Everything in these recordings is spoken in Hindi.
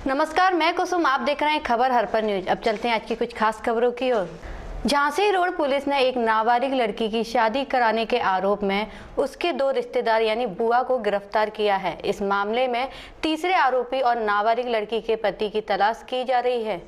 नमस्कार, मैं कुसुम। आप देख रहे हैं खबर हरपन न्यूज। अब चलते हैं आज की कुछ खास खबरों की ओर। झांसी रोड पुलिस ने एक नाबालिग लड़की की शादी कराने के आरोप में उसके 2 रिश्तेदार यानी बुआ को गिरफ्तार किया है। इस मामले में तीसरे आरोपी और नाबालिग लड़की के पति की तलाश की जा रही है।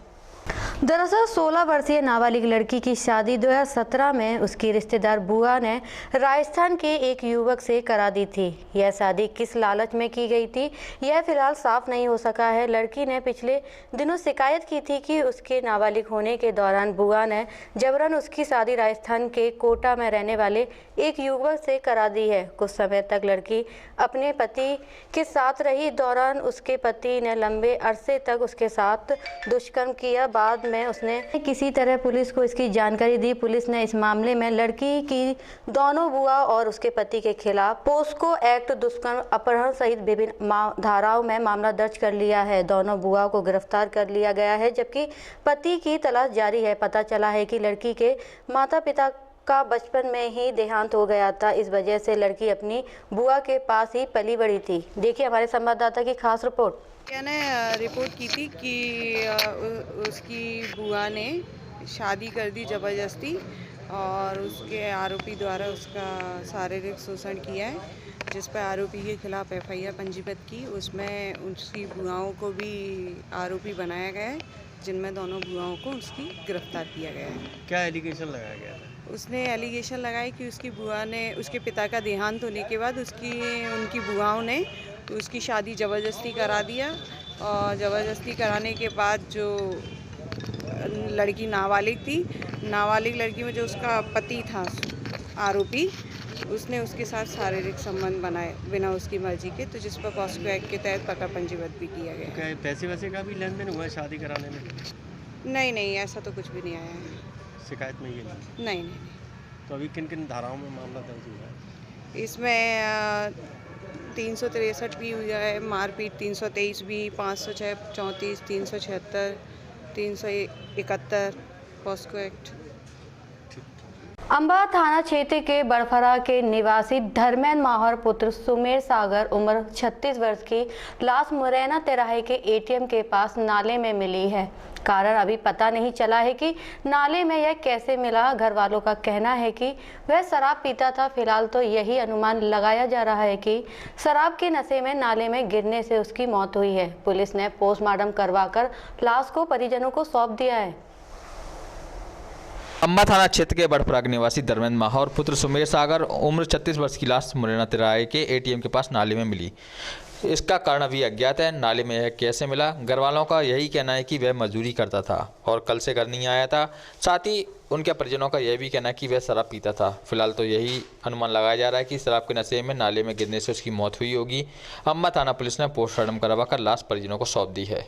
दरअसल 16 वर्षीय नाबालिग लड़की की शादी 2017 में उसकी रिश्तेदार बुआ ने राजस्थान के एक युवक से करा दी थी। यह शादी किस लालच में की गई थी, यह फिलहाल साफ नहीं हो सका है। लड़की ने पिछले दिनों शिकायत की थी कि उसके नाबालिग होने के दौरान बुआ ने जबरन उसकी शादी राजस्थान के कोटा में रहने वाले एक युवक से करा दी है। कुछ समय तक लड़की अपने पति के साथ रही। दौरान उसके पति ने लंबे अरसे तक उसके साथ दुष्कर्म किया। बाद में उसने किसी तरह पुलिस को इसकी जानकारी दी। पुलिस ने इस मामले में लड़की की दोनों बुआ और उसके पति के खिलाफ पोस्को एक्ट, दुष्कर्म, अपहरण सहित विभिन्न धाराओं में मामला दर्ज कर लिया है। दोनों बुआ को गिरफ्तार कर लिया गया है, जबकि पति की तलाश जारी है। पता चला है कि लड़की के माता पिता का बचपन में ही देहांत हो गया था। इस वजह से लड़की अपनी बुआ के पास ही पली बड़ी थी। देखिए हमारे संवाददाता की खास रिपोर्ट। क्या ने रिपोर्ट की थी कि उसकी बुआ ने शादी कर दी ज़बरदस्ती और उसके आरोपी द्वारा उसका शारीरिक शोषण किया है, जिस पर आरोपी के खिलाफ एफआईआर पंजीबद्ध की। उसमें उसकी बुआओं को भी आरोपी बनाया गया है, जिनमें दोनों बुआओं को उसकी गिरफ्तार किया गया है। क्या एलिगेशन लगाया गया था? उसने एलिगेशन लगाई कि उसकी बुआ ने उसके पिता का देहांत होने के बाद उनकी बुआओं ने उसकी शादी ज़बरदस्ती करा दिया और ज़बरदस्ती कराने के बाद जो लड़की नाबालिग थी, नाबालिग लड़की में जो उसका पति था आरोपी, उसने उसके साथ शारीरिक संबंध बनाए बिना उसकी मर्जी के, तो जिस पर पॉस्को एक्ट के तहत पकड़ पंजीबद्ध भी किया गया। क्या पैसे वैसे का भी लेन देन हुआ है शादी कराने में? नहीं, ऐसा तो कुछ भी नहीं आया है। शिकायत में ये नहीं। तो अभी किन किन धाराओं में मामला दर्ज हुआ है? इसमें 363 भी हुआ है, मारपीट 323 भी, 506, 34, 376, 371 पॉस्को एक्ट। अंबा थाना क्षेत्र के बड़फरा के निवासी धर्मेंद्र माहौर पुत्र सुमेर सागर उम्र 36 वर्ष की लाश मुरैना तिराहे के एटीएम के पास नाले में मिली है। कारण अभी पता नहीं चला है कि नाले में यह कैसे मिला। घर वालों का कहना है कि वह शराब पीता था। फिलहाल तो यही अनुमान लगाया जा रहा है कि शराब के नशे में नाले में गिरने से उसकी मौत हुई है। पुलिस ने पोस्टमार्टम करवाकर लाश को परिजनों को सौंप दिया है। अंबा थाना क्षेत्र के बड़फरा के निवासी धर्मेंद्र माहौर पुत्र सुमेर सागर उम्र 36 वर्ष की लाश मुरैना तिराहे के एटीएम के पास नाले में मिली। इसका कारण अभी अज्ञात है। नाले में यह कैसे मिला, घर वालों का यही कहना है कि वह मजदूरी करता था और कल से घर नहीं आया था। साथ ही उनके परिजनों का यह भी कहना है कि वह शराब पीता था। फिलहाल तो यही अनुमान लगाया जा रहा है कि शराब के नशे में नाले में गिरने से उसकी मौत हुई होगी। अंबा थाना पुलिस ने पोस्टमार्टम करवाकर लाश परिजनों को सौंप दी है।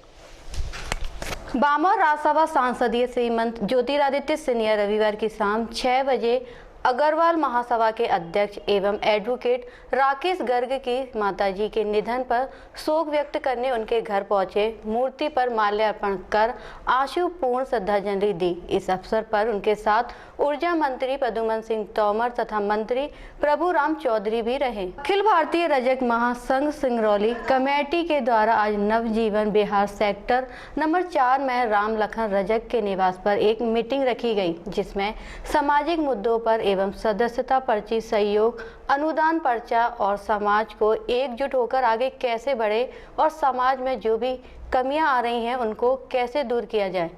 बामौर राज्यसभा सांसदीय श्रीमंत ज्योतिरादित्य सिंधिया रविवार की शाम 6 बजे अग्रवाल महासभा के अध्यक्ष एवं एडवोकेट राकेश गर्ग की माताजी के निधन पर शोक व्यक्त करने उनके घर पहुंचे। मूर्ति पर माल्यार्पण कर आशुपूर्ण श्रद्धांजलि दी। इस अवसर पर उनके साथ ऊर्जा मंत्री प्रद्युम्न सिंह तोमर तथा मंत्री प्रभुराम चौधरी भी रहे। अखिल भारतीय रजक महासंघ सिंगरौली कमेटी के द्वारा आज नवजीवन बिहार सेक्टर नंबर 4 में राम लखन रजक के निवास पर एक मीटिंग रखी गई, जिसमें सामाजिक मुद्दों पर एवं सदस्यता पर्ची, सहयोग, अनुदान पर्चा और समाज को एकजुट होकर आगे कैसे बढ़े और समाज में जो भी कमियां आ रही हैं उनको कैसे दूर किया जाए।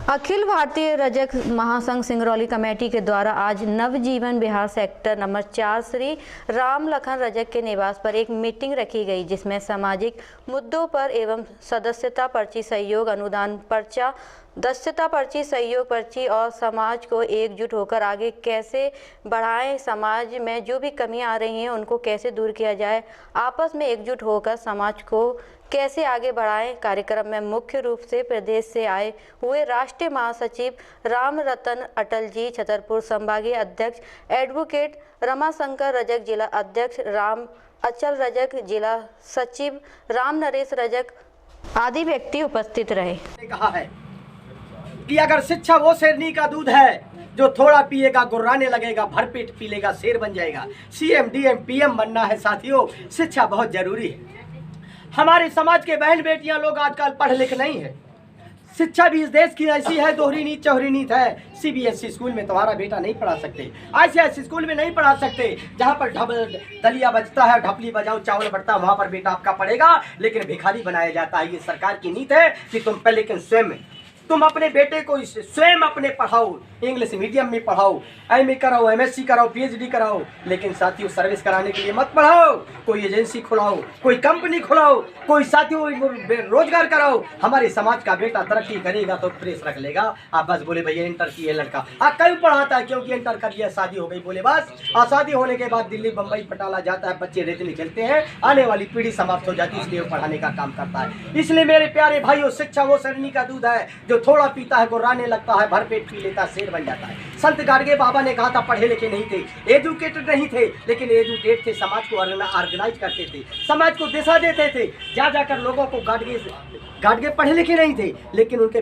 अखिल भारतीय रजक महासंघ सिंगरौली कमेटी के द्वारा आज नवजीवन बिहार सेक्टर नंबर 4 श्री राम लखन रजक के निवास पर एक मीटिंग रखी गई, जिसमें सामाजिक मुद्दों पर एवं सदस्यता पर्ची, सहयोग, अनुदान पर्चा, दस्यता पर्ची, सहयोग पर्ची और समाज को एकजुट होकर आगे कैसे बढ़ाएं, समाज में जो भी कमियां आ रही हैं उनको कैसे दूर किया जाए, आपस में एकजुट होकर समाज को कैसे आगे बढ़ाएं। कार्यक्रम में मुख्य रूप से प्रदेश से आए हुए राष्ट्रीय महासचिव राम रतन अटल जी, छतरपुर संभागीय अध्यक्ष एडवोकेट रमाशंकर रजक, जिला अध्यक्ष राम अचल रजक, जिला सचिव राम नरेश रजक आदि व्यक्ति उपस्थित रहे। कहा है कि अगर शिक्षा वो शेरनी का दूध है जो थोड़ा पिएगा गुर्राने लगेगा, भरपेट पी लेगा शेर बन जाएगा। सीएम, डीएम, पीएम बनना है साथियों, शिक्षा बहुत जरूरी है। हमारे समाज के बहन बेटियां लोग आजकल पढ़ लिख नहीं है। शिक्षा भी इस देश की ऐसी है, दोहरी नीति चौहरी नीति है। सीबीएसई स्कूल में तुम्हारा बेटा नहीं पढ़ा सकते, ICSE स्कूल में नहीं पढ़ा सकते। जहाँ पर दलिया बजता है, ढपली बजाओ चावल बढ़ता है, वहाँ पर बेटा आपका पढ़ेगा, लेकिन भिखारी बनाया जाता है। ये सरकार की नीति है कि तुम पहले लेकिन स्वयं तुम अपने बेटे को स्वयं अपने पढ़ाओ, इंग्लिश मीडियम में पढ़ाओ, MA कराओ, MSc कराओ, PhD कराओ, लेकिन साथियों सर्विस कराने के लिए मत पढ़ाओ। कोई एजेंसी खुलाओ, कोई कंपनी खुलाओ, कोई साथियों रोजगार कराओ। हमारे समाज का बेटा तरक्की करेगा तो प्रेस रख लेगा। आप बस बोले भैया इंटर किए लड़का, क्यों पढ़ाता है? क्योंकि इंटर कर लिया, शादी हो गई, बोले बस। और शादी होने के बाद दिल्ली बम्बई पटाला जाता है, बच्चे रेतली खेलते हैं, आने वाली पीढ़ी समाप्त हो जाती है, इसलिए वो पढ़ाने का काम करता है। इसलिए मेरे प्यारे भाइयों, शिक्षा वो सरनी का दूध है जो थोड़ा पीता है गुर्राने लगता है, भर पेट पी लेता है शेर बन जाता है। संत गाडगे बाबा ने कहा था पढ़े लिखे नहीं थे, एजुकेटेड नहीं थे, लेकिन एजुकेट थे, समाज को ऑर्गेनाइज करते थे, समाज को दिशा देते थे। जा जाकर लोगों को गाडगे पढ़े लिखे नहीं थे, लेकिन उनके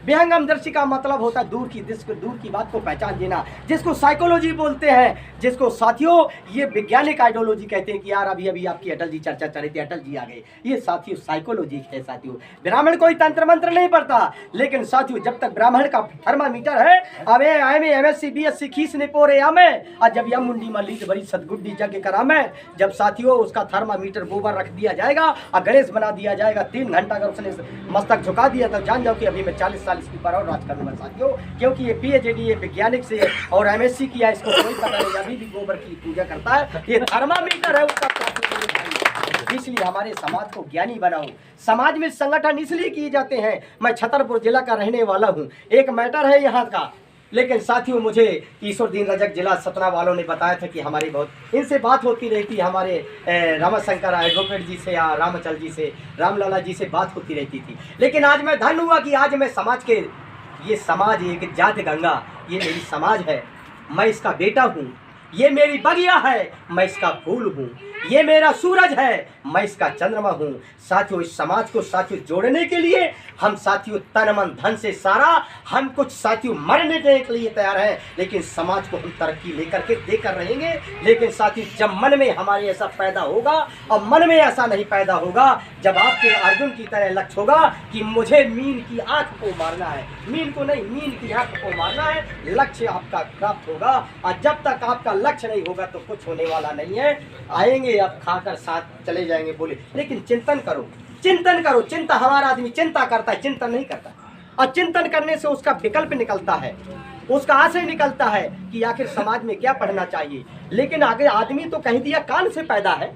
बेहंगम दर्शी का मतलब होता है दूर की बात को पहचान देना, जिसको साइकोलॉजी बोलते हैं, जिसको साथियों ये वैज्ञानिक आइडियोलॉजी कहते हैं कि यार अभी आपकी अटल जी चर्चा चल रही थी, अटल जी आ गए। ये साथियों साइकोलॉजी है। साथियों ब्राह्मण कोई तंत्र मंत्र नहीं पढ़ता, लेकिन साथियों जब तक ब्राह्मण का थर्मामीटर है, अब MA MSc BSc खींचने पोरे आमें, और जब यम मुंडी मल्ली बड़ी सदगुड्डी जग करामे, जब साथियों उसका थर्मामीटर गोबर रख दिया जाएगा और गणेश बना दिया जाएगा, 3 घंटा अगर उसने मस्तक झुका दिया तो जान जाओ कि अभी मैं 40 साल इसके ऊपर और राज करूंगा साथियों। क्योंकि ये PhD ये वैज्ञानिक से और MSc किया, इसको कोई पता नहीं, अभी भी गोबर की पूजा करता है। ये थर्मामीटर है उसका। इसलिए हमारे समाज को ज्ञानी बनाओ। समाज में संगठन इसलिए किए जाते हैं। मैं छतरपुर जिला का रहने वाला हूँ, एक मैटर है यहाँ का, लेकिन साथियों मुझे ईश्वरदीन रजक जिला सतना वालों ने बताया था कि हमारी बहुत इनसे बात होती रहती है, हमारे रामाशंकर एडवोकेट जी से या रामचल जी से, रामलाला जी से बात होती रहती थी। लेकिन आज मैं धन्य हुआ कि आज मैं समाज के, ये समाज एक जाति गंगा, ये मेरी समाज है, मैं इसका बेटा हूँ। ये मेरी बगिया है, मैं इसका फूल हूँ। ये मेरा सूरज है, मैं इसका चंद्रमा हूँ। साथियों इस समाज को साथियों जोड़ने के लिए हम साथियों तन मन धन से सारा हम कुछ साथियों मरने के लिए तैयार हैं, लेकिन समाज को हम तरक्की लेकर के देकर रहेंगे। लेकिन साथियों जब मन में हमारे ऐसा पैदा होगा, और मन में ऐसा नहीं पैदा होगा जब आपके अर्जुन की तरह लक्ष्य होगा कि मुझे मीन की आंख को मारना है, मीन को नहीं मीन की आंख को मारना है, लक्ष्य आपका प्राप्त होगा। और जब तक आपका लक्ष्य नहीं होगा तो कुछ होने वाला नहीं है। आएंगे अब खाकर साथ चले जाएंगे बोले, लेकिन चिंतन करो, चिंतन करो। चिंता हमारा आदमी चिंता करता है, चिंतन नहीं करता। और चिंतन करने से उसका विकल्प निकलता है, उसका आशय निकलता है कि आखिर समाज में क्या पढ़ना चाहिए। लेकिन आगे आदमी तो कह दिया कान से पैदा है,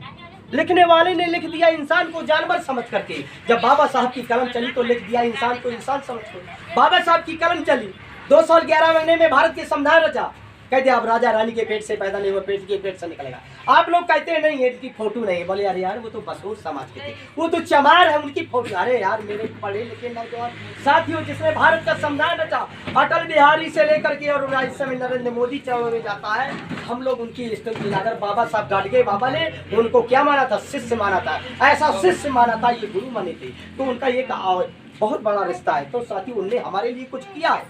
लिखने वाले ने लिख दिया इंसान को जानवर समझ करके। जब बाबा साहब की कलम चली तो लिख दिया इंसान को इंसान समझ कर। बाबा साहब की कलम चली, 2 साल 11 महीने में भारत के संविधान रचा। कहते आप राजा रानी के पेट से पैदा नहीं हुआ, पेट के पेट से निकलेगा। आप लोग कहते हैं नहीं इनकी फोटो नहीं, बोले यार यार वो तो बसोर समाज के थे, वो तो चमार है, उनकी फोटो। अरे यार मेरे पढ़े लिखे नौजवान साथियों, जिसने भारत का संविधान रचा, अटल बिहारी से लेकर के और इस समय नरेंद्र मोदी चरणों में जाता है, हम लोग उनकी अगर बाबा साहब गाडगे बाबा ने उनको क्या माना था? शिष्य माना था। ऐसा शिष्य माना था, ये गुरु माने थे, तो उनका ये बहुत बड़ा रिश्ता है। तो साथियों उनने हमारे लिए कुछ किया है,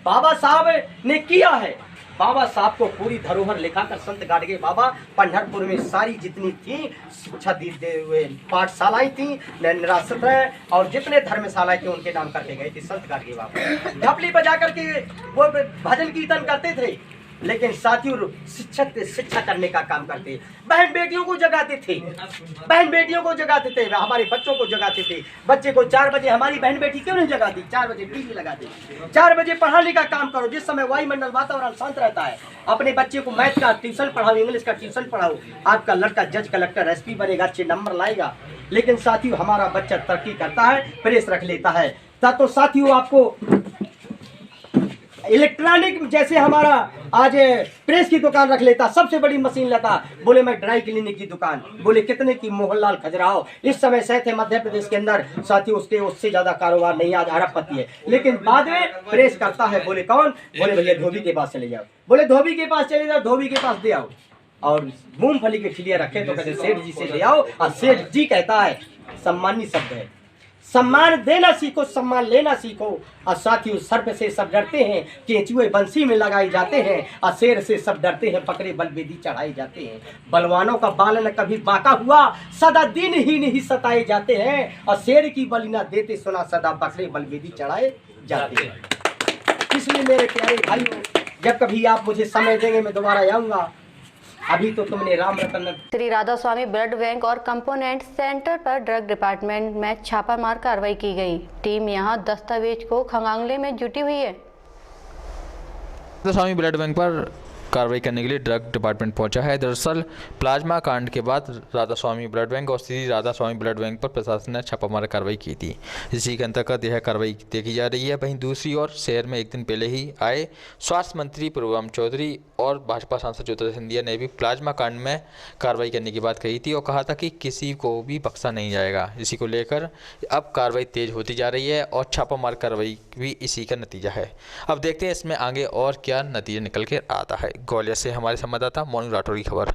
बाबा साहब ने किया है। बाबा साहब को पूरी धरोहर लिखाकर संत गाडगे बाबा पंढरपुर में सारी जितनी थी शिक्षा देते हुए पाठशालाएं थी, निराश्रय और जितने धर्मशालाएं थी उनके नाम करके गए थे संत गाडगे बाबा। ढपली बजा करके वो भजन कीर्तन करते थे, लेकिन साथियों शिक्षा करने का काम करते, बहन बेटियों को जगाते थे, बहन बेटियों को जगाते थे, हमारे बच्चों को जगाते थे। बच्चे को 4 बजे, हमारी बहन बेटी क्यों नहीं जगाती? 4 बजे टीवी लगा दी, 4 बजे पढ़ाने का काम करो, जिस समय वायुमंडल वातावरण शांत रहता है। अपने बच्चे को मैथ का ट्यूशन पढ़ाओ, इंग्लिश का ट्यूशन पढ़ाओ, आपका लड़का जज कलेक्टर SP बनेगा, अच्छे नंबर लाएगा। लेकिन साथियों हमारा बच्चा तरक्की करता है, प्रेस रख लेता है। तो साथियों आपको इलेक्ट्रॉनिक जैसे हमारा आज प्रेस की दुकान रख लेता, सबसे बड़ी मशीन लेता, बोले मैं ड्राई क्लीनिक की दुकान, बोले कितने की? मोहनलाल खजुराहो इस समय से थे मध्य प्रदेश के अंदर। साथी उससे ज्यादा कारोबार नहीं, आज अरबपति है। लेकिन बाद में प्रेस करता है, बोले कौन? बोले भैया धोबी के पास चले जाओ, बोले धोबी के पास चले जाओ, धोबी के पास दे आओ। और मूंगफली के ठिलिया रखे तो कहते सेठ जी से ले आओ, और सेठ जी कहता है सम्मानी शब्द है, सम्मान देना सीखो, सम्मान लेना सीखो। और साथियों, सर्प से सब डरते हैं, केंचुए बंसी में लगाए जाते हैं, और शेर से सब डरते हैं, बकरे बलवेदी चढ़ाए जाते हैं। बलवानों का बाल न कभी बांका हुआ, सदा दिन ही नहीं सताए जाते हैं, और शेर की बलि न देते सुना, सदा बकरे बलवेदी चढ़ाए जाते हैं। इसलिए मेरे प्यारे भाइयों, जब कभी आप मुझे समय देंगे मैं दोबारा आऊँगा। अभी तो तुमने राम रतन। श्री राधा स्वामी ब्लड बैंक और कंपोनेंट सेंटर पर ड्रग डिपार्टमेंट में छापामार कार्रवाई की गई। टीम यहां दस्तावेज को खंगालने में जुटी हुई है। राधा स्वामी ब्लड बैंक पर कार्रवाई करने के लिए ड्रग डिपार्टमेंट पहुंचा है। दरअसल प्लाज्मा कांड के बाद राधा स्वामी ब्लड बैंक और श्री राधा स्वामी ब्लड बैंक पर प्रशासन ने छापामार कार्रवाई की थी। इसी के अंतर्गत यह कार्रवाई देखी जा रही है। वहीं दूसरी ओर शहर में एक दिन पहले ही आए स्वास्थ्य मंत्री प्रभुराम चौधरी और भाजपा सांसद ज्योतिरादित्य सिंधिया ने भी प्लाज्मा कांड में कार्रवाई करने की बात कही थी और कहा था कि किसी को भी बख्शा नहीं जाएगा। इसी को लेकर अब कार्रवाई तेज होती जा रही है और छापामार कार्रवाई भी इसी का नतीजा है। अब देखते हैं इसमें आगे और क्या नतीजा निकल कर आता है। ग्वालियर से हमारे संवाददाता मोनू राठौर की खबर।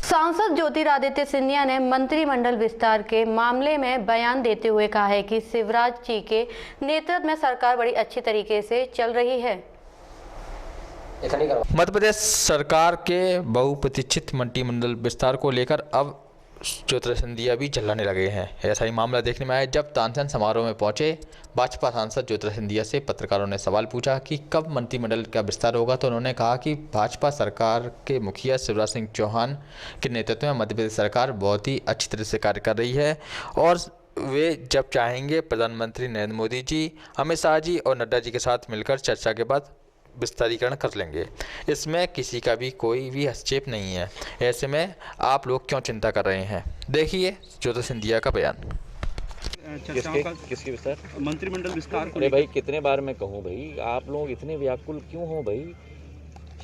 सांसद ज्योतिरादित्य सिंधिया ने मंत्रिमंडल विस्तार के मामले में बयान देते हुए कहा है कि शिवराज जी के नेतृत्व में सरकार बड़ी अच्छी तरीके से चल रही है। मध्य प्रदेश सरकार के बहुप्रतीक्षित मंत्रिमंडल विस्तार को लेकर अब ज्योतिरादित्य सिंधिया भी झल्लाने लगे हैं। ऐसा ही मामला देखने में आया जब तानसेन समारोह में पहुंचे भाजपा सांसद ज्योतिरादित्य सिंधिया से पत्रकारों ने सवाल पूछा कि कब मंत्रिमंडल का विस्तार होगा, तो उन्होंने कहा कि भाजपा सरकार के मुखिया शिवराज सिंह चौहान के नेतृत्व में मध्य प्रदेश सरकार बहुत ही अच्छी तरह से कार्य कर रही है और वे जब चाहेंगे प्रधानमंत्री नरेंद्र मोदी जी, अमित शाह जी और नड्डा जी के साथ मिलकर चर्चा के बाद विस्तारीकरण कर लेंगे। इसमें किसी का भी कोई भी हस्तक्षेप नहीं है। ऐसे में आप लोग क्यों चिंता कर रहे हैं? देखिए ज्योतिरादित्य सिंधिया का बयान। किसके विस्तार? मंत्रिमंडल विस्तार को अरे भाई कितने बार मैं कहूँ भाई, आप लोग इतने व्याकुल क्यों हो भाई?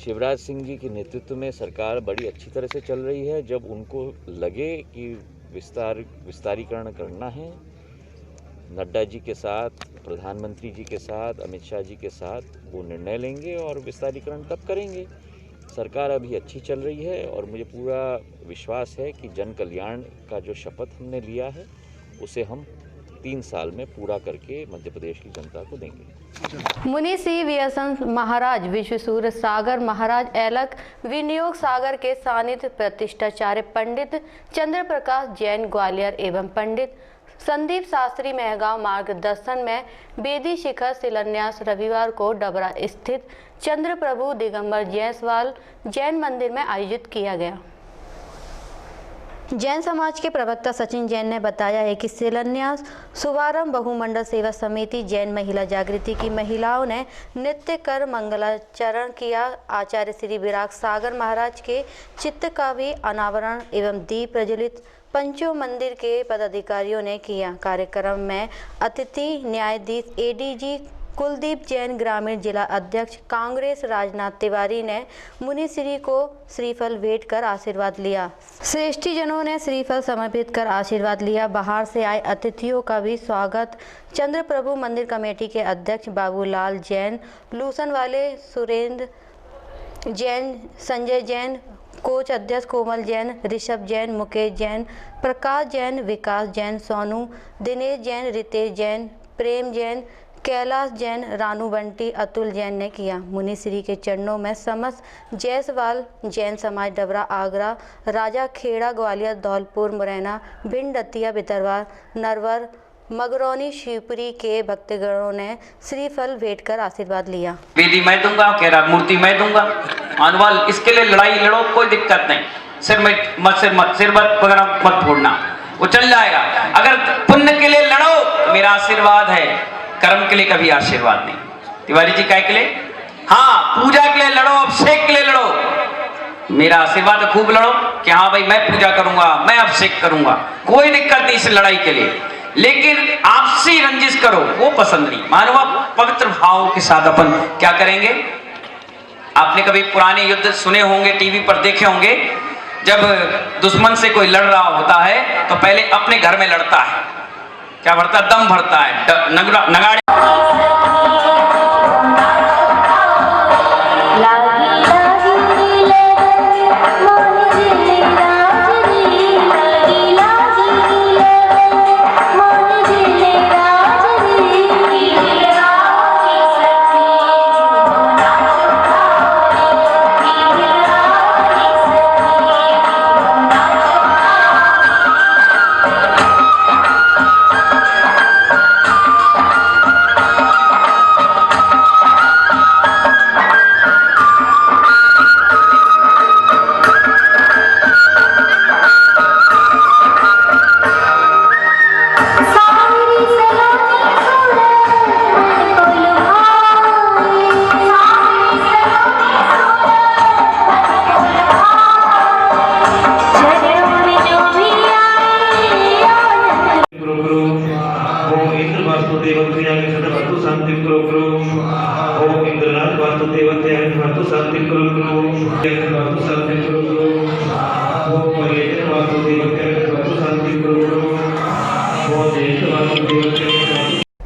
शिवराज सिंह जी के नेतृत्व में सरकार बड़ी अच्छी तरह से चल रही है। जब उनको लगे कि विस्तारीकरण करना है, नड्डा जी के साथ, प्रधानमंत्री जी के साथ, अमित शाह जी के साथ वो निर्णय लेंगे और विस्तारीकरण तब करेंगे। सरकार अभी अच्छी चल रही है और मुझे पूरा विश्वास है कि जन कल्याण का जो शपथ हमने लिया है उसे हम 3 साल में पूरा करके मध्य प्रदेश की जनता को देंगे। मुनि श्री व्यसन महाराज विश्वसूर सागर महाराज एलक विनियोग सागर के सानिध्य प्रतिष्ठाचार्य पंडित चंद्र प्रकाश जैन ग्वालियर एवं पंडित संदीप शास्त्री महगांव मार्गदर्शन में बेदी शिखर शिलान्यास रविवार को डबरा स्थित चंद्र प्रभु दिगंबर जायसवाल जैन मंदिर में आयोजित किया गया। जैन समाज के प्रवक्ता सचिन जैन ने बताया है कि शिलान्यास शुभारंभ बहुमंडल सेवा समिति जैन महिला जागृति की महिलाओं ने नृत्य कर मंगलाचरण किया। आचार्य श्री विराग सागर महाराज के चित्त का भी अनावरण एवं दीप प्रज्वलित पंचो मंदिर के पदाधिकारियों ने किया। कार्यक्रम में अतिथि न्यायाधीश एडीजी कुलदीप जैन ग्रामीण जिला अध्यक्ष कांग्रेस राजनाथ तिवारी ने मुनिश्री को श्रीफल भेंट कर आशीर्वाद लिया। श्रेष्ठी जनों ने श्रीफल समर्पित कर आशीर्वाद लिया। बाहर से आए अतिथियों का भी स्वागत चंद्र प्रभु मंदिर कमेटी के अध्यक्ष बाबूलाल जैन, लूसन वाले सुरेंद्र जैन, संजय जैन, कोच अध्यक्ष कोमल जैन, ऋषभ जैन, मुकेश जैन, प्रकाश जैन, विकास जैन, सोनू, दिनेश जैन, रितेश जैन, प्रेम जैन, कैलाश जैन, रानू बंटी, अतुल जैन ने किया। मुनिश्री के चरणों में समस्त जायसवाल जैन समाज डबरा आगरा, राजा खेड़ा ग्वालियर, धौलपुर मुरैना, भिंड दतिया भितरवार, नरवर, मगरौनी शिवपुरी के भक्तगणों ने श्रीफल भेंट कर आशीर्वाद लिया। वेदी मैं दूंगा, कह रहा मूर्ति मैं दूंगा, आनवाल इसके लिए लड़ाई लड़ो, कोई दिक्कत नहीं, सिर वगैरह मत फोड़ना, वो चल जाएगा। अगर पुण्य के लिए लड़ो तो मेरा आशीर्वाद है, कर्म के लिए कभी आशीर्वाद नहीं। तिवारी जी क्या के लिए? हाँ, पूजा के लिए लड़ो, अभिषेक के लिए लड़ो, मेरा आशीर्वाद है, खूब लड़ो कि हाँ भाई मैं पूजा करूंगा, मैं अभिषेक करूंगा, कोई दिक्कत नहीं इस लड़ाई के लिए। लेकिन आपसी रंजिश करो वो पसंद नहीं। मानव पवित्र भाव के साथ अपन क्या करेंगे? आपने कभी पुराने युद्ध सुने होंगे, टीवी पर देखे होंगे, जब दुश्मन से कोई लड़ रहा होता है तो पहले अपने घर में लड़ता है, क्या भरता? दम भरता है, नगाड़े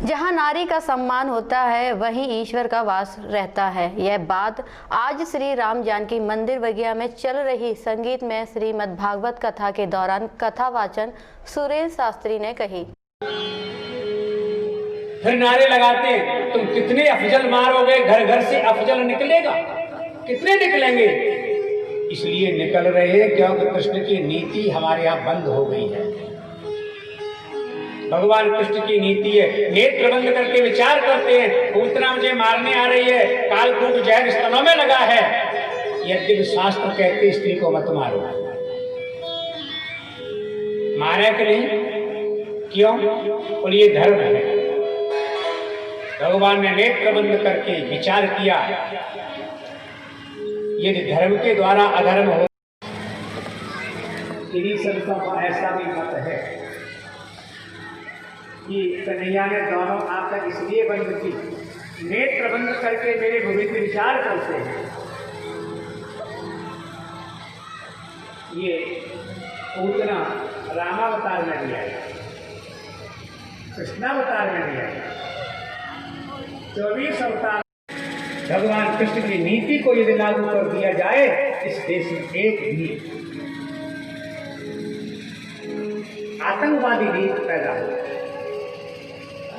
जहाँ नारी का सम्मान होता है वहीं ईश्वर का वास रहता है। यह बात आज श्री राम जानकी मंदिर बगिया में चल रही संगीत में श्रीमद् भागवत कथा के दौरान कथा वाचन सुरेश शास्त्री ने कही। फिर नारे लगाते हैं, तुम कितने अफजल मारोगे, घर घर से अफजल निकलेगा, कितने निकलेंगे? इसलिए निकल रहे हैं क्योंकि कृष्ण की नीति हमारे यहाँ बंद हो गई है। भगवान कृष्ण की नीति है, नेत्र बंद करके विचार करते हैं, पूतना मुझे मारने आ रही है, कालकूट जहर स्तनों में लगा है। यद्यपि शास्त्र कहते स्त्री को मत मारो, मारे कि नहीं? क्यों? और ये धर्म है। भगवान ने नेत्र बंद करके विचार किया, यदि धर्म के द्वारा अधर्म हो, तेरी संतों का ऐसा भी मत है कि कन्हैया ने दोनों आंखें इसलिए बंद की, नेत्र बंद करके मेरे भविष्य विचार करते हैं। ये पूतना रामावतार में दिया है, कृष्णावतार में दिया है, 24 अवतार। भगवान कृष्ण की नीति को यदि लागू कर दिया जाए, इस देश में एक भी आतंकवादी नीति पैदा हो।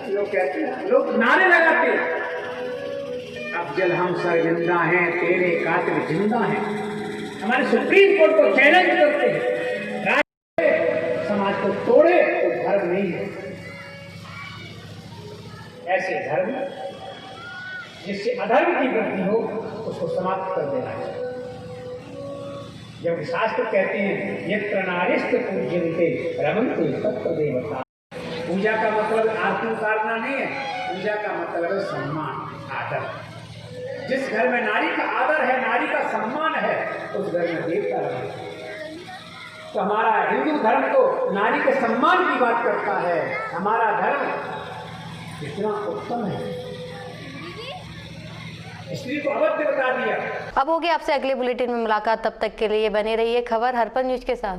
लोग कहते हैं, लोग नारे लगाते हैं, अफजल हम सरजिंदा हैं, तेरे कातिल जिंदा हैं। हमारे सुप्रीम कोर्ट को चैलेंज करते हैं, राष्ट्र समाज को तोड़े तो धर्म नहीं है। ऐसे धर्म जिससे अधर्म की वृद्धि हो, उसको समाप्त कर देना चाहिए। जब शास्त्र कहते हैं यत्र नारीस्थ पूज्यन्ते रमन्ते तत्र देवता। पूजा का मतलब आरती उतारना नहीं है, पूजा का मतलब है सम्मान, आदर। जिस घर में नारी का आदर है, नारी का सम्मान है, उस घर में देवता रहता है। तो हमारा हिंदू धर्म तो नारी के सम्मान की बात करता है। हमारा धर्म कितना उत्तम है, स्त्री को अवश्य बता दिया। अब होगी आपसे अगले बुलेटिन में मुलाकात, तब तक के लिए बने रहिए खबर हर्पल न्यूज के साथ।